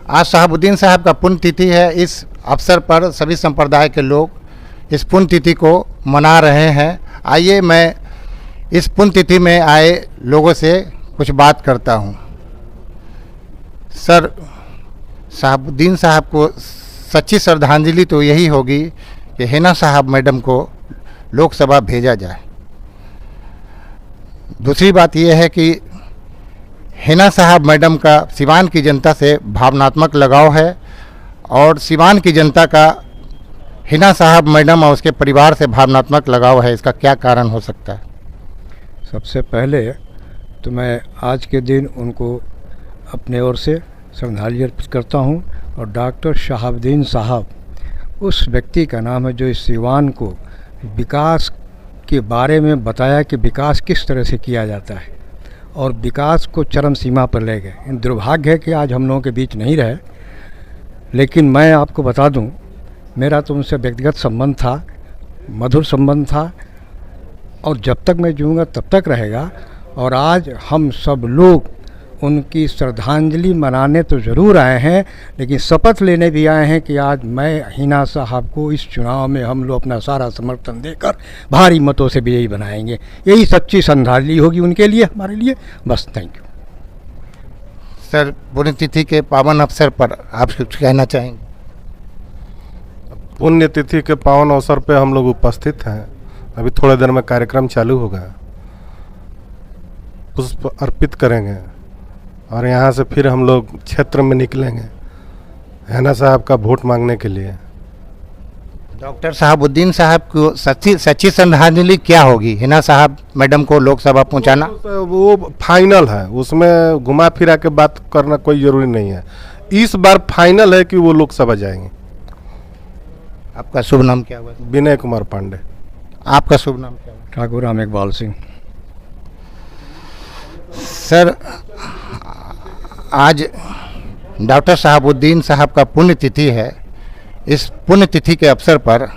आज शहाबुद्दीन साहब का पुण्यतिथि है। इस अवसर पर सभी संप्रदाय के लोग इस पुण्यतिथि को मना रहे हैं। आइए मैं इस पुण्यतिथि में आए लोगों से कुछ बात करता हूं। सर, शहाबुद्दीन साहब को सच्ची श्रद्धांजलि तो यही होगी कि हिना साहब मैडम को लोकसभा भेजा जाए। दूसरी बात यह है कि हिना साहब मैडम का सिवान की जनता से भावनात्मक लगाव है और सिवान की जनता का हिना साहब मैडम और उसके परिवार से भावनात्मक लगाव है। इसका क्या कारण हो सकता है? सबसे पहले तो मैं आज के दिन उनको अपने ओर से श्रद्धांजलि अर्पित करता हूं। और डॉक्टर शहाबुद्दीन साहब उस व्यक्ति का नाम है जो इस सिवान को विकास के बारे में बताया कि विकास किस तरह से किया जाता है और विकास को चरम सीमा पर ले गए। दुर्भाग्य है कि आज हम लोगों के बीच नहीं रहे, लेकिन मैं आपको बता दूं, मेरा तो उनसे व्यक्तिगत संबंध था, मधुर संबंध था और जब तक मैं जीऊँगा तब तक रहेगा। और आज हम सब लोग उनकी श्रद्धांजलि मनाने तो ज़रूर आए हैं, लेकिन शपथ लेने भी आए हैं कि आज मैं हिना साहब को इस चुनाव में हम लोग अपना सारा समर्थन देकर भारी मतों से विजयी बनाएंगे। यही सच्ची श्रद्धांजलि होगी उनके लिए, हमारे लिए। बस, थैंक यू। सर, पुण्यतिथि के पावन अवसर पर आप कुछ कहना चाहेंगे? पुण्यतिथि के पावन अवसर पर हम लोग उपस्थित हैं। अभी थोड़ी देर में कार्यक्रम चालू होगा, पुष्प अर्पित करेंगे और यहाँ से फिर हम लोग क्षेत्र में निकलेंगे हिना साहब का वोट मांगने के लिए। डॉक्टर शहाबुद्दीन साहब को सच्ची श्रद्धांजलि क्या होगी? हिना साहब मैडम को लोकसभा पहुंचाना वो फाइनल है, उसमें घुमा फिरा के बात करना कोई ज़रूरी नहीं है। इस बार फाइनल है कि वो लोकसभा जाएंगे। आपका शुभ नाम क्या हुआ? विनय कुमार पांडे। आपका शुभ नाम क्या हुआ? ठाकुर राम इकबाल सिंह। सर, आज डॉक्टर शहाबुद्दीन साहब का पुण्यतिथि है। इस पुण्यतिथि के अवसर पर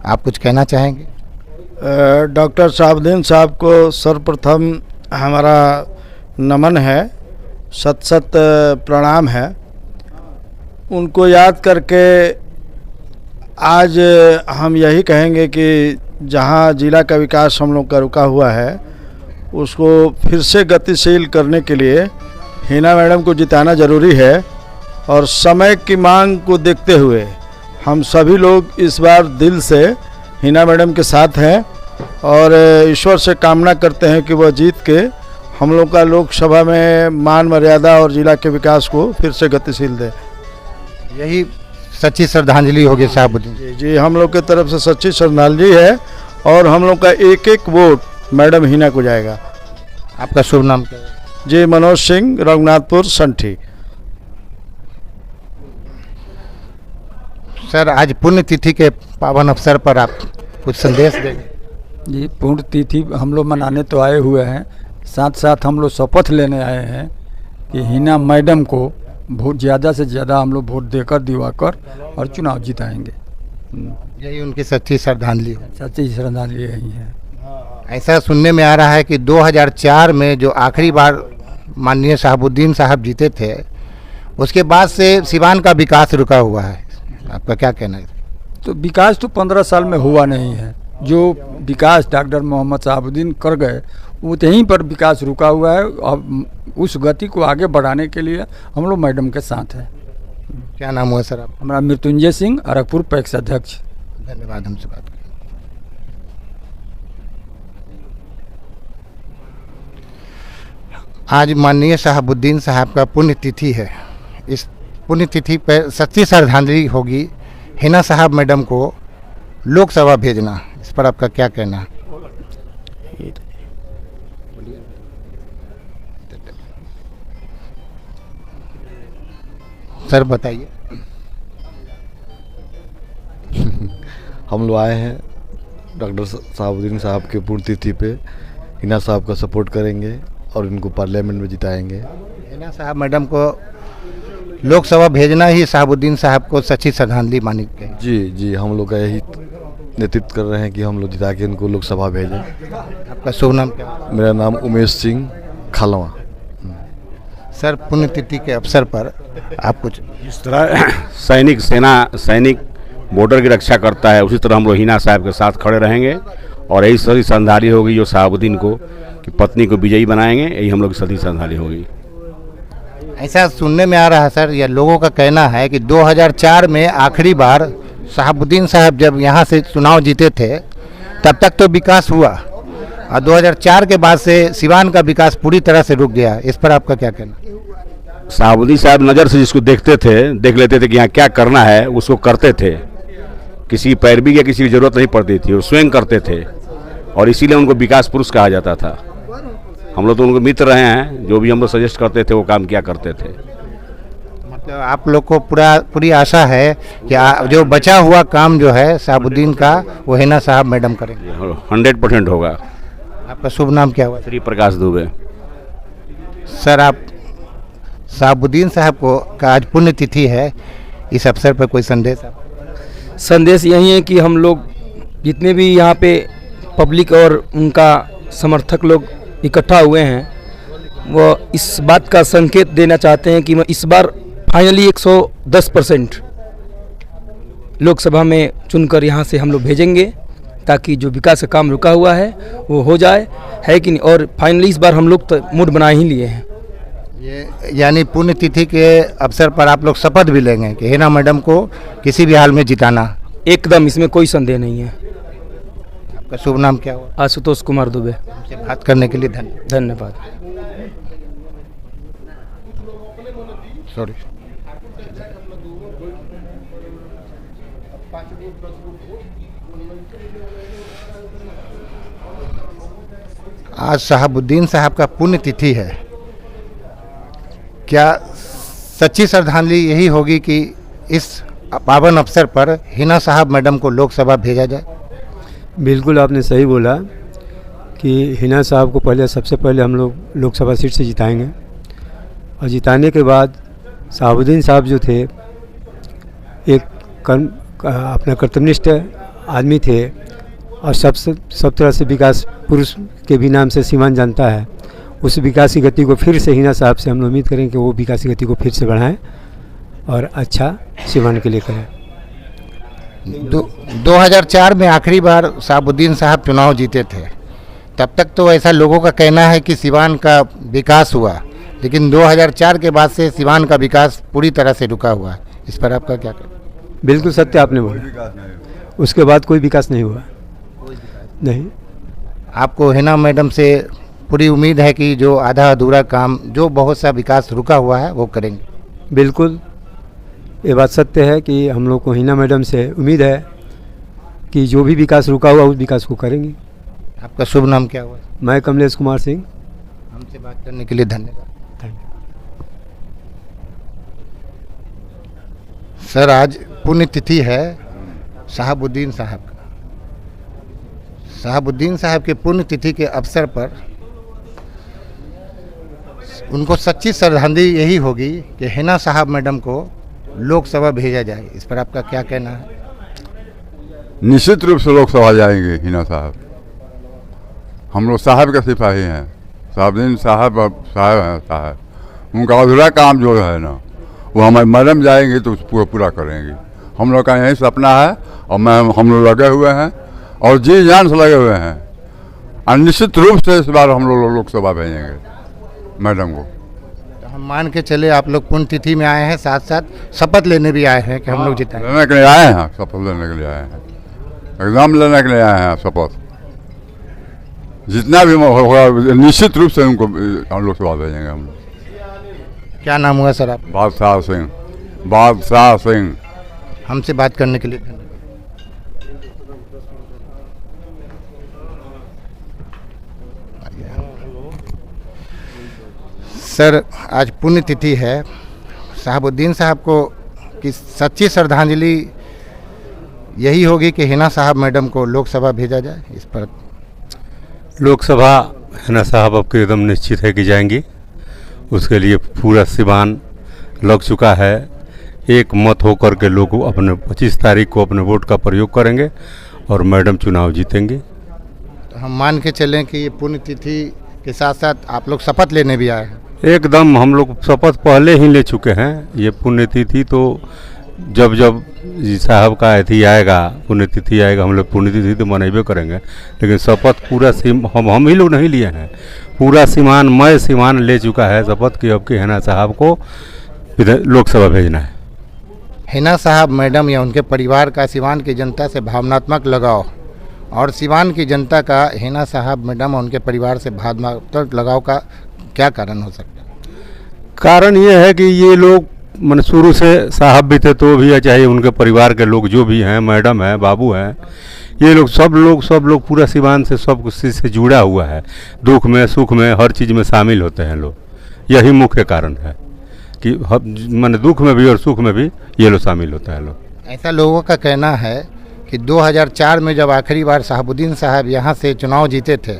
आप कुछ कहना चाहेंगे? डॉक्टर शहाबुद्दीन साहब को सर्वप्रथम हमारा नमन है, सत सत प्रणाम है। उनको याद करके आज हम यही कहेंगे कि जहां जिला का विकास हम लोग का रुका हुआ है उसको फिर से गतिशील करने के लिए हिना मैडम को जिताना ज़रूरी है। और समय की मांग को देखते हुए हम सभी लोग इस बार दिल से हिना मैडम के साथ हैं और ईश्वर से कामना करते हैं कि वह जीत के हम लोग का लोकसभा में मान मर्यादा और जिला के विकास को फिर से गतिशील दे। यही सच्ची श्रद्धांजलि होगी शहाबुद्दीन जी। जी, हम लोग की तरफ से सच्ची श्रद्धांजलि है और हम लोग का एक एक वोट मैडम हिना को जाएगा। आपका शुभ नाम क्या है? जी, मनोज सिंह, रघुनाथपुर, संठी। सर, आज पुण्यतिथि के पावन अवसर पर आप कुछ संदेश देंगे? जी, पुण्यतिथि हम लोग मनाने तो आए हुए हैं, साथ साथ हम लोग शपथ लेने आए हैं कि हिना मैडम को वोट ज़्यादा से ज़्यादा हम लोग वोट देकर दिवाकर और चुनाव जिताएंगे। यही उनकी सच्ची श्रद्धांजलि हो। सच्ची श्रद्धांजलि यही है। ऐसा सुनने में आ रहा है कि 2004 में जो आखिरी बार माननीय शहाबुद्दीन साहब जीते थे, उसके बाद से सिवान का विकास रुका हुआ है। आपका क्या कहना है? तो विकास तो 15 साल में हुआ नहीं है। जो विकास डॉक्टर मोहम्मद शहाबुद्दीन कर गए वहीं पर विकास रुका हुआ है। अब उस गति को आगे बढ़ाने के लिए हम लोग मैडम के साथ हैं। क्या नाम हुआ सर आप? हमारा मृत्युंजय सिंह, अरगपुर पैक्स अध्यक्ष। धन्यवाद हमसे बात करने। आज माननीय शहाबुद्दीन साहब का पुण्यतिथि है। इस पुण्यतिथि पर सच्ची श्रद्धांजलि होगी। हिना साहब मैडम को लोकसभा भेजना, इस पर आपका क्या कहना है? सर बताइए। हम लोग आए हैं डॉक्टर शहाबुद्दीन साहब के पुण्यतिथि पे, हिना साहब का सपोर्ट करेंगे और इनको पार्लियामेंट में जिताएंगे। हिना साहब मैडम को लोकसभा भेजना ही शहाबुद्दीन साहब को सच्ची श्रद्धांजलि मानी गई। जी जी, हम लोग का यही नेतृत्व कर रहे हैं कि हम लोग जिता के इनको लोकसभा भेजें। आपका शुभ नाम क्या है? मेरा नाम उमेश सिंह, खालवा। सर पुण्यतिथि के अवसर पर आप कुछ इस तरह सैनिक बॉर्डर की रक्षा करता है, उसी तरह हम लोग हिना साहब के साथ खड़े रहेंगे और यही सदी श्रद्धांजलि होगी जो शहाबुद्दीन को कि पत्नी को विजयी बनाएंगे, यही हम लोग की सदी श्रद्धांजलि होगी। ऐसा सुनने में आ रहा है सर, या लोगों का कहना है कि 2004 में आखिरी बार शहाबुद्दीन साहब जब यहाँ से चुनाव जीते थे तब तक तो विकास हुआ और 2004 के बाद से सिवान का विकास पूरी तरह से रुक गया। इस पर आपका क्या कहना? शहाबुद्दीन साहब नज़र से जिसको देखते थे, देख लेते थे कि यहाँ क्या करना है, उसको करते थे। किसी की पैरवी या किसी की ज़रूरत नहीं पड़ती थी, वो स्वयं करते थे और इसीलिए उनको विकास पुरुष कहा जाता था। हम लोग तो उनको मित्र रहे हैं, जो भी हम लोग सजेस्ट करते थे वो काम किया करते थे। मतलब आप लोग को पूरी आशा है कि जो बचा हुआ काम जो है शहाबुद्दीन का वो हिना साहब मैडम करेंगे। 100% होगा। आपका शुभ नाम क्या हुआ? श्री प्रकाश दुबे। सर आप शहाबुद्दीन साहब को का आज पुण्यतिथि है, इस अवसर पर कोई संदेश आप? संदेश यही है कि हम लोग जितने भी यहाँ पे पब्लिक और उनका समर्थक लोग इकट्ठा हुए हैं वो इस बात का संकेत देना चाहते हैं कि इस बार फाइनली 110% लोकसभा में चुनकर यहाँ से हम लोग भेजेंगे ताकि जो विकास का काम रुका हुआ है वो हो जाए, है कि नहीं। और फाइनली इस बार हम लोग तो मूड बना ही लिए हैं। ये यानी पुण्यतिथि के अवसर पर आप लोग शपथ भी लेंगे कि हिना मैडम को किसी भी हाल में जिताना? एकदम, इसमें कोई संदेह नहीं है। आपका शुभ नाम क्या हुआ? आशुतोष कुमार दुबे। हमसे बात करने के लिए धन्यवाद। सॉरी। आज शहाबुद्दीन साहब का पुण्यतिथि है, क्या सच्ची श्रद्धांजलि यही होगी कि इस पावन अवसर पर हिना साहब मैडम को लोकसभा भेजा जाए? बिल्कुल आपने सही बोला कि हिना साहब को सबसे पहले हम लोग लोकसभा सीट से जिताएंगे और जिताने के बाद शहाबुद्दीन साहब जो थे एक अपना कर्तव्यनिष्ठ आदमी थे और सब तरह से विकास पुरुष के भी नाम से सीमान जानता है। उस विकास की गति को फिर से हिना साहब से हम लोग उम्मीद करें कि वो विकास की गति को फिर से बढ़ाएं और अच्छा सीमान के लिए करें। 2004 में आखिरी बार शहाबुद्दीन साहब चुनाव जीते थे, तब तक तो ऐसा लोगों का कहना है कि सिवान का विकास हुआ, लेकिन 2004 के बाद से सिवान का विकास पूरी तरह से रुका हुआ है। इस पर आपका क्या कहना? बिल्कुल सत्य आपने बोला, उसके बाद कोई विकास नहीं हुआ। नहीं, आपको हिना मैडम से पूरी उम्मीद है कि जो आधा अधूरा काम, जो बहुत सा विकास रुका हुआ है, वो करेंगे? बिल्कुल, ये बात सत्य है कि हम लोग को हिना मैडम से उम्मीद है कि जो भी विकास रुका हुआ उस विकास को करेंगे। आपका शुभ नाम क्या हुआ? मैं कमलेश कुमार सिंह। हमसे बात करने के लिए धन्यवाद। सर आज पुण्यतिथि है शहाबुद्दीन साहब का। शहाबुद्दीन साहब के पुण्यतिथि के अवसर पर उनको सच्ची श्रद्धांजलि यही होगी कि हिना साहब मैडम को लोकसभा भेजा जाए। इस पर आपका क्या कहना है? निश्चित रूप से लोकसभा जाएंगे हिना साहब। हम लोग साहब के सिपाही हैं, शहाबुद्दीन साहब हैं। उनका अधूरा काम जो है ना, वो हमारे मैडम जाएंगे तो पूरा करेंगे। हम लोग का यही सपना है और हम लोग लगे हुए हैं और जी जान से लगे हुए हैं और निश्चित रूप से इस बार हम लोग लोकसभा भेजेंगे मैडम को। तो हम मान के चले आप लोग पुण्यतिथि में आए हैं, साथ साथ शपथ लेने भी आए हैं कि हम लोग जिताएं। लेने के लिए आए हैं, शपथ लेने के लिए आए हैं, एग्जाम लेने के लिए आए हैं। शपथ जितना भी होगा निश्चित रूप से उनको हम लोकसभा भेजेंगे। हम लोग। क्या नाम हुआ सर आप? बादशाह सिंह। बादशाह सिंह। हमसे बात करने के लिए धन्यवाद। सर आज पुण्यतिथि है, शहाबुद्दीन साहब को की सच्ची श्रद्धांजलि यही होगी कि हिना साहब मैडम को लोकसभा भेजा जाए। इस पर लोकसभा हिना साहब अब एकदम निश्चित है कि जाएंगी। उसके लिए पूरा सिवान लग चुका है। एक मत होकर के लोग अपने 25 तारीख को अपने वोट का प्रयोग करेंगे और मैडम चुनाव जीतेंगे। तो हम मान के चलें कि ये पुण्यतिथि के साथ साथ आप लोग शपथ लेने भी आए हैं। एकदम हम लोग शपथ पहले ही ले चुके हैं। ये पुण्यतिथि तो जब जब जी साहब का अथी आएगा, पुण्यतिथि आएगा, हम लोग पुण्यतिथि तो मनेबे करेंगे, लेकिन शपथ पूरा हम ही लोग नहीं लिए हैं, पूरा सीमान मैं सीमान ले चुका है शपथ कि अब की हिना साहब को लोकसभा भेजना है। हिना साहब मैडम या उनके परिवार का सिवान की जनता से भावनात्मक लगाव और सिवान की जनता का हिना साहब मैडम और उनके परिवार से भावनात्मक लगाव का क्या कारण हो सकता है? कारण ये है कि ये लोग मन शुरू से साहब भी थे तो भी, चाहे उनके परिवार के लोग जो भी हैं, मैडम है, बाबू हैं, ये लोग सब लोग पूरा सिवान से सब कुछ से जुड़ा हुआ है। दुख में सुख में हर चीज़ में शामिल होते हैं लोग। यही मुख्य कारण है कि मन दुख में भी और सुख में भी ये लोग शामिल होता है लोग। ऐसा लोगों का कहना है कि 2004 में जब आखिरी बार शहाबुद्दीन साहब यहाँ से चुनाव जीते थे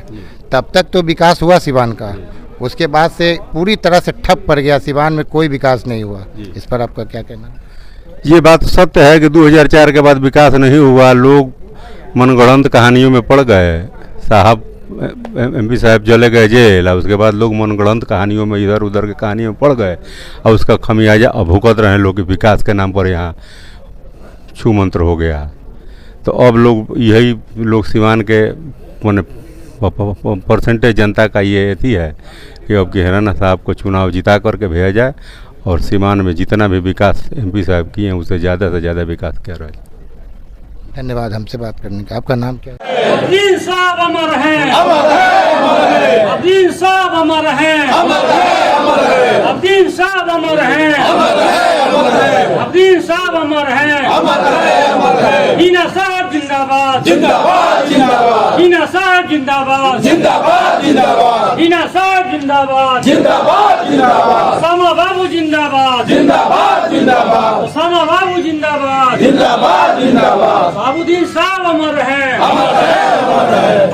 तब तक तो विकास हुआ सिवान का, उसके बाद से पूरी तरह से ठप पड़ गया, सिवान में कोई विकास नहीं हुआ। इस पर आपका क्या कहना है? ये बात सत्य है कि 2004 के बाद विकास नहीं हुआ। लोग मनगढ़ंत कहानियों में पड़ गए। साहब MP साहब चले गए जेल और उसके बाद लोग मनगढ़ंत कहानियों में इधर उधर की कहानियों में पड़ गए और उसका खमियाजा अब भुगत रहे लोग कि विकास के नाम पर यहाँ छू मंत्र हो गया। तो अब लोग यही लोग सिवान के मैंने परसेंटेज जनता का ये अथी है कि अब कि हिना साहब को चुनाव जिता करके भेजा जाए और सिवान में जितना भी विकास MP साहब किए हैं उससे ज़्यादा विकास किया रहे। धन्यवाद हमसे बात करने का। आपका नाम क्या है? अब्दीन साहब अमर हैं, अब्दीन साहब अमर हैं, अब्दीन साहब अमर हैं, अब्दीन साहब अमर हैं। हिना साहब जिंदाबाद, जिंदाबाद जिंदाबाद, हिना साहब जिंदाबाद, जिंदाबाद जिंदाबाद, हिना साहब जिंदाबाद, जिंदाबाद जिंदाबाद, सामा बाबू जिंदाबाद, जिंदाबाद जिंदाबाद, सामा बाबू जिंदाबाद, जिंदाबाद जिंदाबाद, शहाबुद्दीन साहब अमर हैं, अमर है, अमर है।